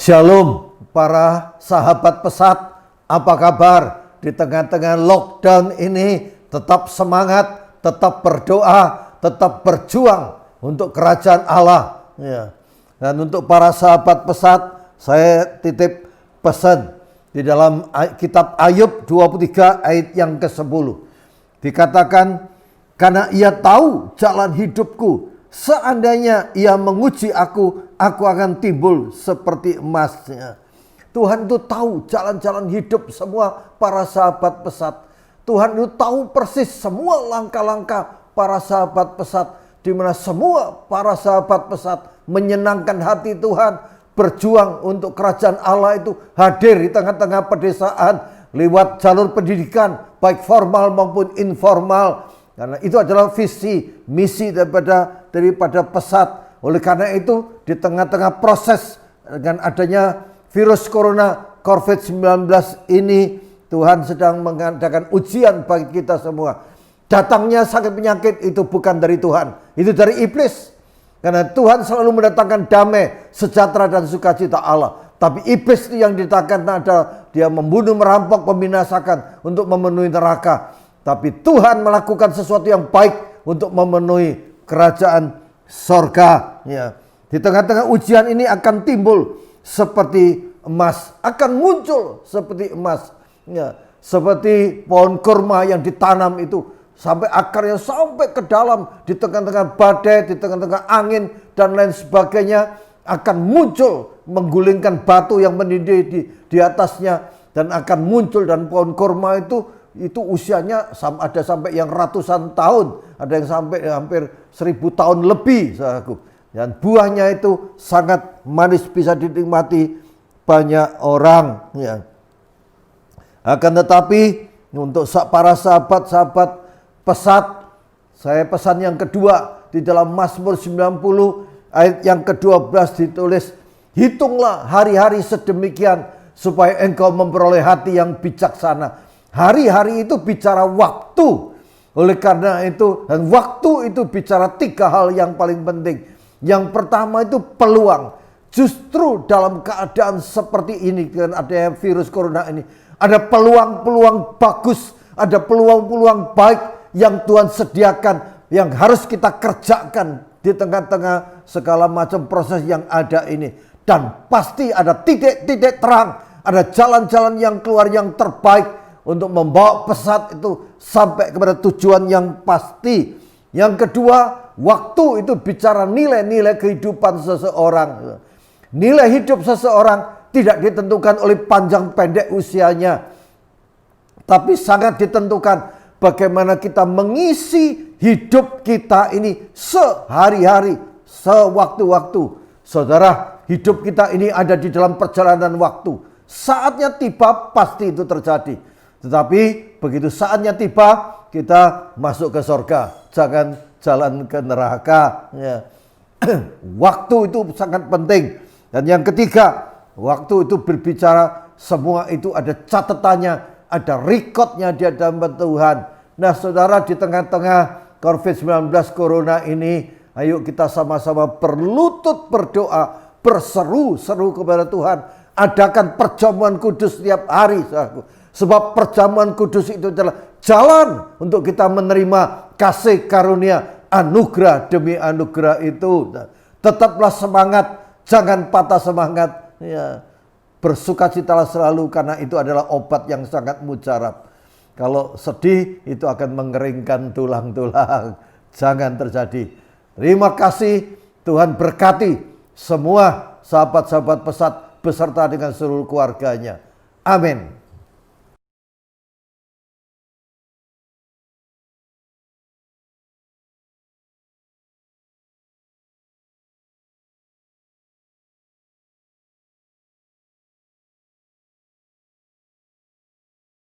Shalom para sahabat pesat, apa kabar? Di tengah-tengah lockdown ini tetap semangat, tetap berdoa, tetap berjuang untuk kerajaan Allah. Ya. Dan untuk para sahabat pesat, saya titip pesan di dalam kitab Ayub 23 ayat yang ke-10. Dikatakan, karena ia tahu jalan hidupku, seandainya ia menguji aku akan timbul seperti emasnya. Tuhan itu tahu jalan-jalan hidup semua para sahabat pesat. Tuhan itu tahu persis semua langkah-langkah para sahabat pesat, di mana semua para sahabat pesat menyenangkan hati Tuhan, berjuang untuk kerajaan Allah itu hadir di tengah-tengah pedesaan lewat jalur pendidikan baik formal maupun informal. Karena itu adalah visi misi daripada pesat. Oleh karena itu, di tengah-tengah proses dengan adanya virus corona COVID-19 ini, Tuhan sedang mengadakan ujian bagi kita semua. Datangnya sakit penyakit itu bukan dari Tuhan, itu dari iblis. Karena Tuhan selalu mendatangkan damai, sejahtera dan sukacita Allah. Tapi iblis yang didatangkan adalah dia membunuh, merampok, membinasakan untuk memenuhi neraka. Tapi Tuhan melakukan sesuatu yang baik untuk memenuhi kerajaan sorga. Ya. Di tengah-tengah ujian ini akan timbul seperti emas, akan muncul seperti emas. Ya. Seperti pohon kurma yang ditanam itu sampai akarnya sampai ke dalam, di tengah-tengah badai, di tengah-tengah angin dan lain sebagainya, akan muncul menggulingkan batu yang mendidih di atasnya, dan akan muncul. Dan pohon kurma itu usianya ada sampai yang ratusan tahun, ada yang sampai hampir 1000 tahun lebih, saudaraku. Dan buahnya itu sangat manis, bisa dinikmati banyak orang. Ya. Akan tetapi untuk para sahabat-sahabat pesat, saya pesan yang kedua di dalam Mazmur 90 ayat yang ke-12 ditulis, hitunglah hari-hari sedemikian supaya engkau memperoleh hati yang bijaksana. Hari-hari itu bicara waktu. Oleh karena itu, dan waktu itu bicara 3 hal yang paling penting. Yang pertama itu peluang. Justru dalam keadaan seperti ini, dengan adanya virus corona ini, ada peluang-peluang bagus, ada peluang-peluang baik yang Tuhan sediakan, yang harus kita kerjakan di tengah-tengah segala macam proses yang ada ini. Dan pasti ada titik-titik terang, ada jalan-jalan yang keluar yang terbaik untuk membawa pesat itu sampai kepada tujuan yang pasti. Yang kedua, waktu itu bicara nilai-nilai kehidupan seseorang. Nilai hidup seseorang tidak ditentukan oleh panjang pendek usianya, tapi sangat ditentukan bagaimana kita mengisi hidup kita ini sehari-hari, sewaktu-waktu. Saudara, hidup kita ini ada di dalam perjalanan waktu. Saatnya tiba, pasti itu terjadi. Tetapi begitu saatnya tiba, kita masuk ke sorga, jangan jalan ke neraka. Ya. Waktu itu sangat penting. Dan yang ketiga, waktu itu berbicara, semua itu ada catatannya, ada rekodnya di hadapan Tuhan. Nah saudara, di tengah-tengah COVID-19 Corona ini, ayo kita sama-sama berlutut berdoa, berseru-seru kepada Tuhan. Adakan perjamuan kudus setiap hari, saudaraku. Sebab perjamuan kudus itu adalah jalan untuk kita menerima kasih karunia, anugerah demi anugerah itu. Tetaplah semangat, jangan patah semangat. Ya. Bersukacitalah selalu, karena itu adalah obat yang sangat mujarab. Kalau sedih itu akan mengeringkan tulang-tulang. Jangan terjadi. Terima kasih, Tuhan berkati semua sahabat-sahabat pesat beserta dengan seluruh keluarganya. Amin.